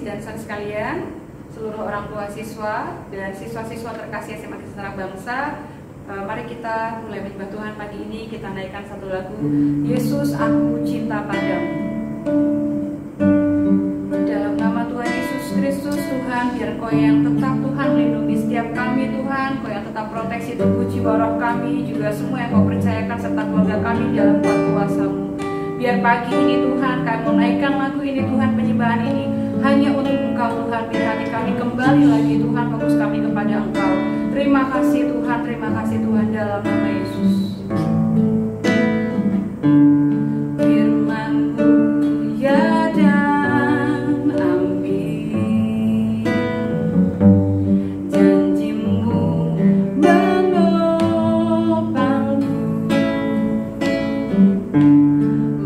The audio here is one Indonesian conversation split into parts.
dan saudara sekalian, seluruh orang tua siswa dan siswa-siswa terkasih SMA Kristen Anak Bangsa, mari kita mulai menyembah Tuhan pagi ini. Kita naikkan satu lagu, Yesus Aku Cinta Padamu. Dalam nama Tuhan Yesus Kristus, Tuhan, biar Kau yang tetap Tuhan melindungi setiap kami, Tuhan. Kau yang tetap proteksi tubuh jiwa roh kami, juga semua yang Kau percayakan serta keluarga kami dalam kuat kuasa-Mu. Biar pagi ini Tuhan, kami menaikkan lagu ini Tuhan, penyembahan ini hanya untuk Engkau Tuhan. Biar hati kami kembali lagi Tuhan, fokus kami kepada Engkau. Terima kasih Tuhan dalam nama Yesus. Firman-Mu ya dan amin, janji-Mu menopangku,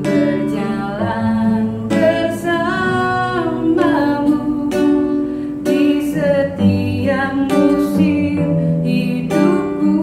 berjalan bersamamu di setiap musim hidupku.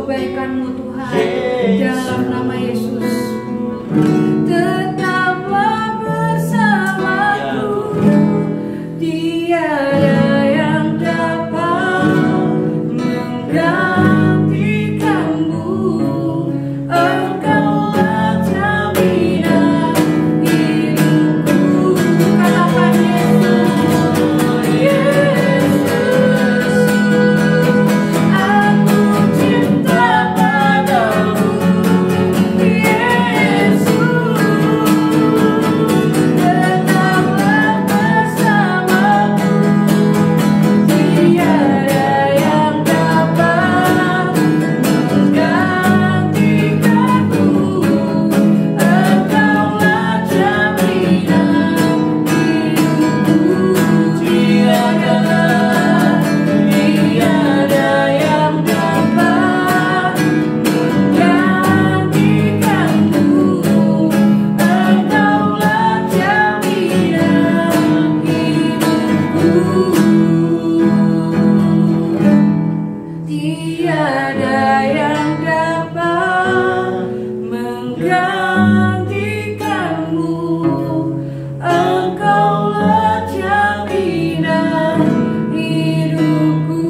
kebaikan-Mu Tuhan, dalam nama Yesus. Tetaplah bersamaku, tiada yang dapat menggantikanmu. Engkaulah jaminan hidupku. Katakan Yesus, aku cinta padamu. Yesus, tetaplah bersamaku, tiada yang dapat menggantikanmu. Engkaulah jaminan hidupku. Tiada yang dapat menggantikanmu. Engkaulah jaminan hidupku. Tiada yang dapat menggantikanmu. Engkaulah jaminan hidupku.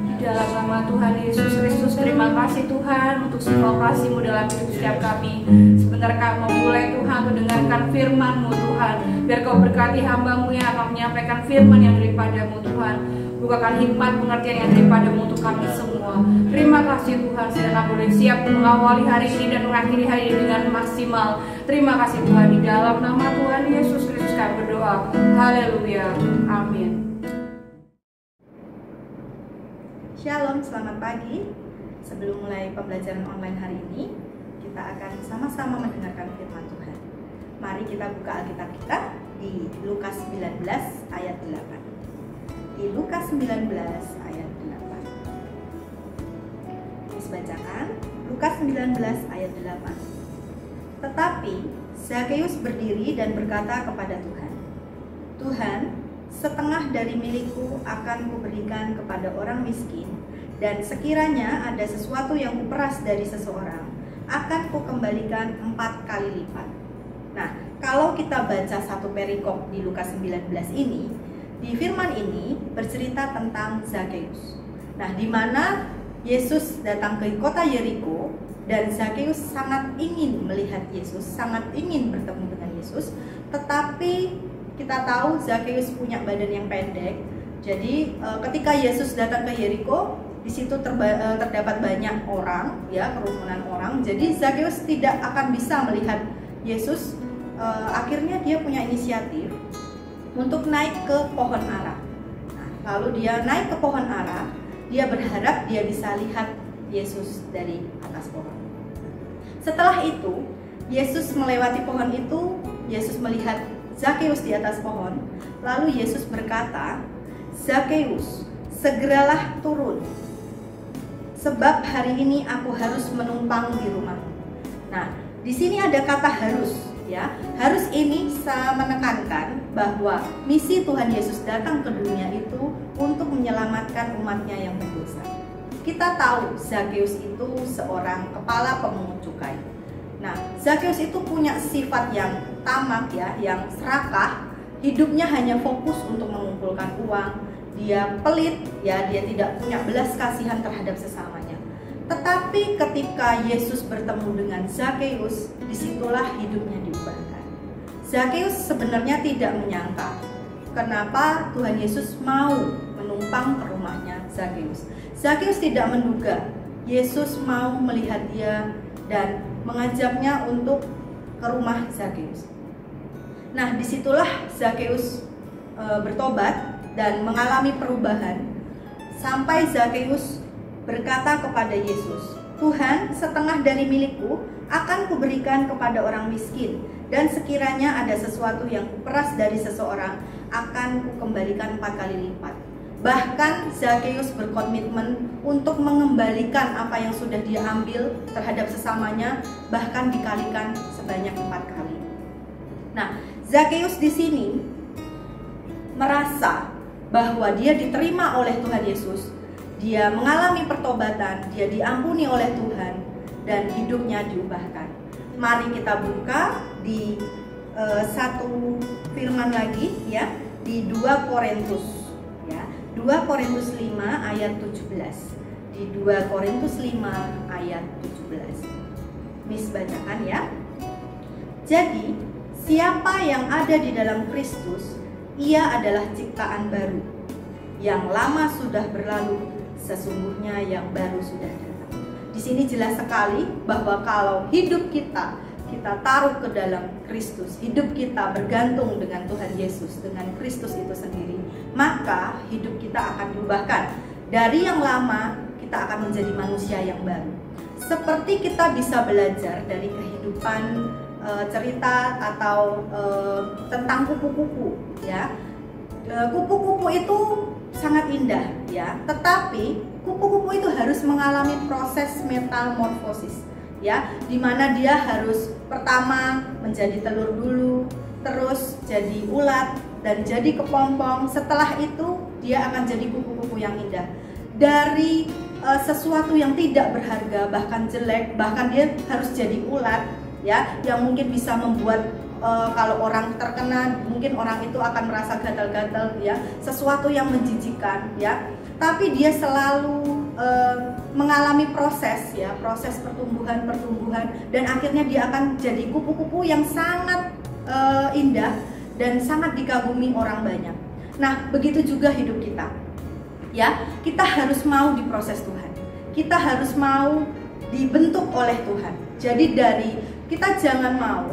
Di dalam nama Tuhan Yesus Kristus, terima kasih Tuhan untuk semua kasih-Mu dalam hidup setiap kami. Sebentar kami mau mulai Tuhan mendengarkan firman-Mu Tuhan. Biar Kau berkati hamba-Mu yang akan menyampaikan firman yang daripada-Mu Tuhan. Bukakan hikmat pengertian yang daripada-Mu untuk kami semua. Terima kasih Tuhan, sehingga boleh siap mengawali hari ini dan mengakhiri hari ini dengan maksimal. Terima kasih Tuhan, di dalam nama Tuhan Yesus Kristus kami berdoa. Haleluya, amin. Shalom, selamat pagi. Sebelum mulai pembelajaran online hari ini, kita akan sama-sama mendengarkan firman Tuhan. Mari kita buka Alkitab kita di Lukas 19 ayat 8. Di Lukas 19 ayat 8. Bacakan Lukas 19 ayat 8. Tetapi Zakheus berdiri dan berkata kepada Tuhan, Tuhan, setengah dari milikku akan kuberikan kepada orang miskin, dan sekiranya ada sesuatu yang kuperas dari seseorang, akan kukembalikan 4 kali lipat. Nah, kalau kita baca satu perikop di Lukas 19 ini, di firman ini bercerita tentang Zakheus. Nah, di mana Yesus datang ke kota Yeriko dan Zakheus sangat ingin melihat Yesus, sangat ingin bertemu dengan Yesus, tetapi kita tahu Zakheus punya badan yang pendek. Jadi ketika Yesus datang ke Yeriko, di situ terdapat banyak orang, ya, kerumunan orang. Jadi Zakheus tidak akan bisa melihat Yesus. Akhirnya dia punya inisiatif untuk naik ke pohon ara. Nah, lalu dia naik ke pohon ara. Dia berharap dia bisa lihat Yesus dari atas pohon. Setelah itu, Yesus melewati pohon itu. Yesus melihat Zakheus di atas pohon. Lalu Yesus berkata, Zakheus, segeralah turun, sebab hari ini aku harus menumpang di rumahmu. Nah, di sini ada kata harus, ya. Harus ini menekankan bahwa misi Tuhan Yesus datang ke dunia itu untuk menyelamatkan umatnya yang berdosa. Kita tahu Zakheus itu seorang kepala pemungut cukai. Nah, Zakheus itu punya sifat yang tamak, ya, yang serakah. Hidupnya hanya fokus untuk mengumpulkan uang. Dia pelit, ya, dia tidak punya belas kasihan terhadap sesamanya. Tetapi ketika Yesus bertemu dengan Zakheus, disitulah hidupnya diubahkan. Zakheus sebenarnya tidak menyangka kenapa Tuhan Yesus mau menumpang ke rumahnya Zakheus. Zakheus tidak menduga Yesus mau melihat dia dan mengajaknya untuk ke rumah Zakheus. Nah, disitulah Zakheus bertobat dan mengalami perubahan, sampai Zakheus berkata kepada Yesus, Tuhan, setengah dari milikku akan kuberikan kepada orang miskin, dan sekiranya ada sesuatu yang kuperas dari seseorang, akan kukembalikan 4 kali lipat. Bahkan Zakheus berkomitmen untuk mengembalikan apa yang sudah dia ambil terhadap sesamanya, bahkan dikalikan sebanyak 4 kali. Nah, Zakheus di sini merasa bahwa dia diterima oleh Tuhan Yesus dia mengalami pertobatan, dia diampuni oleh Tuhan, dan hidupnya diubahkan. Mari kita buka di satu firman lagi ya, di 2 Korintus ya, 2 Korintus 5 ayat 17. Di 2 Korintus 5 ayat 17. Miss bacakan ya. Jadi, siapa yang ada di dalam Kristus, ia adalah ciptaan baru. Yang lama sudah berlalu, sesungguhnya yang baru sudah datang. Di sini jelas sekali bahwa kalau hidup kita taruh ke dalam Kristus, hidup kita bergantung dengan Tuhan Yesus, dengan Kristus itu sendiri, maka hidup kita akan diubahkan. Dari yang lama, kita akan menjadi manusia yang baru. Seperti kita bisa belajar dari kehidupan cerita atau tentang kupu-kupu ya. Kupu-kupu itu sangat indah ya, tetapi kupu-kupu itu harus mengalami proses metamorfosis ya, dimana dia harus pertama menjadi telur dulu, terus jadi ulat dan jadi kepompong. Setelah itu dia akan jadi kupu-kupu yang indah. Dari sesuatu yang tidak berharga, bahkan jelek, bahkan dia harus jadi ulat ya, yang mungkin bisa membuat kalau orang terkena, mungkin orang itu akan merasa gatal-gatal ya, sesuatu yang menjijikan ya. Tapi dia selalu mengalami proses ya, proses pertumbuhan dan akhirnya dia akan jadi kupu-kupu yang sangat indah dan sangat dikagumi orang banyak. Nah, begitu juga hidup kita. Ya, kita harus mau diproses Tuhan. Kita harus mau dibentuk oleh Tuhan. Jadi kita jangan mau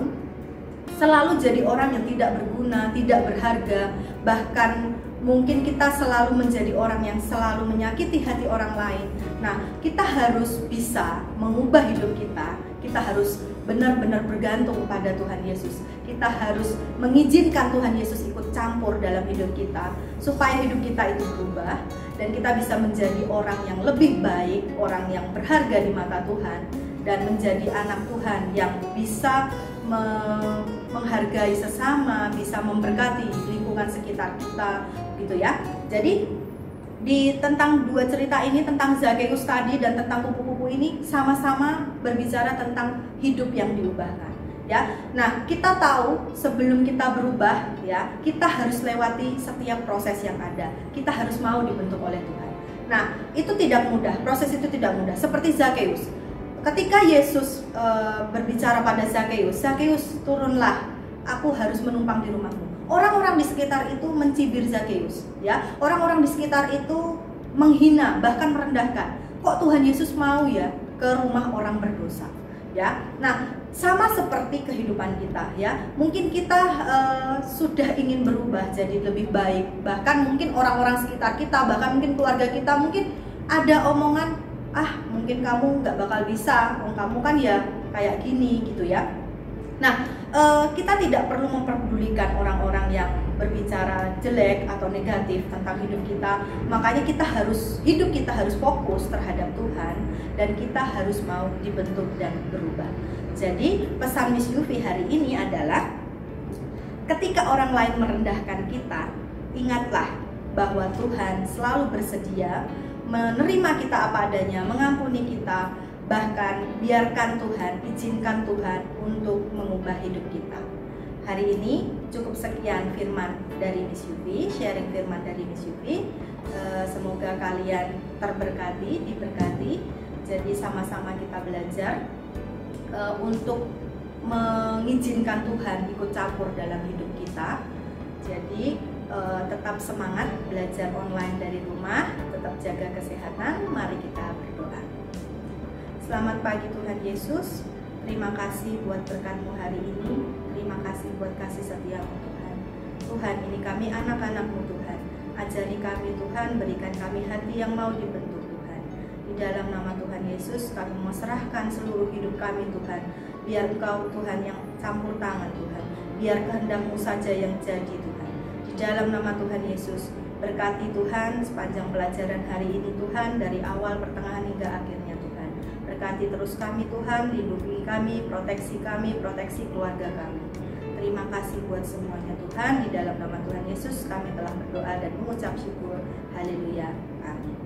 selalu jadi orang yang tidak berguna, tidak berharga, bahkan mungkin kita selalu menjadi orang yang selalu menyakiti hati orang lain. Nah, kita harus bisa mengubah hidup kita. Kita harus benar-benar bergantung pada Tuhan Yesus. Kita harus mengizinkan Tuhan Yesus ikut campur dalam hidup kita, supaya hidup kita itu berubah dan kita bisa menjadi orang yang lebih baik, orang yang berharga di mata Tuhan, dan menjadi anak Tuhan yang bisa menghargai sesama, bisa memberkati lingkungan sekitar kita gitu ya. Jadi tentang 2 cerita ini, tentang Zakeus tadi dan tentang kupu-kupu ini, sama-sama berbicara tentang hidup yang diubahkan ya. Nah, kita tahu sebelum kita berubah ya, kita harus lewati setiap proses yang ada. Kita harus mau dibentuk oleh Tuhan. Nah, itu tidak mudah, proses itu tidak mudah. Seperti Zakeus, ketika Yesus berbicara pada Zakeus, Zakeus turunlah, aku harus menumpang di rumahmu. Orang-orang di sekitar itu mencibir Zakeus, ya. Orang-orang di sekitar itu menghina, bahkan merendahkan. Kok Tuhan Yesus mau ya ke rumah orang berdosa, ya? Nah, sama seperti kehidupan kita, ya. Mungkin kita sudah ingin berubah jadi lebih baik. Bahkan mungkin orang-orang sekitar kita, bahkan mungkin keluarga kita, mungkin ada omongan, mungkin kamu nggak bakal bisa, kamu kan ya kayak gini gitu ya. Nah, kita tidak perlu memperdulikan orang-orang yang berbicara jelek atau negatif tentang hidup kita. Makanya hidup kita harus fokus terhadap Tuhan, dan kita harus mau dibentuk dan berubah. Jadi pesan Miss Yufi hari ini adalah, ketika orang lain merendahkan kita, ingatlah bahwa Tuhan selalu bersedia menerima kita apa adanya, mengampuni kita, bahkan biarkan Tuhan, izinkan Tuhan untuk mengubah hidup kita. Hari ini cukup sekian firman dari Miss Yufi, sharing firman dari Miss Yufi. Semoga kalian terberkati, diberkati. Jadi sama-sama kita belajar untuk mengizinkan Tuhan ikut campur dalam hidup kita. Jadi tetap semangat belajar online dari rumah, tetap jaga kesehatan. Mari kita berdoa. Selamat pagi Tuhan Yesus, terima kasih buat berkat-Mu hari ini, terima kasih buat kasih setiamu Tuhan. Tuhan, ini kami anak-anak-Mu Tuhan, ajari kami Tuhan, berikan kami hati yang mau dibentuk Tuhan. Di dalam nama Tuhan Yesus kami mau serahkan seluruh hidup kami Tuhan, biar Engkau Tuhan yang campur tangan Tuhan, biar kehendak-Mu saja yang jadi Tuhan. Di dalam nama Tuhan Yesus, berkati Tuhan sepanjang pelajaran hari ini Tuhan, dari awal, pertengahan hingga akhirnya Tuhan. Berkati terus kami Tuhan, lindungi kami, proteksi keluarga kami. Terima kasih buat semuanya Tuhan. Di dalam nama Tuhan Yesus kami telah berdoa dan mengucap syukur. Haleluya. Amin.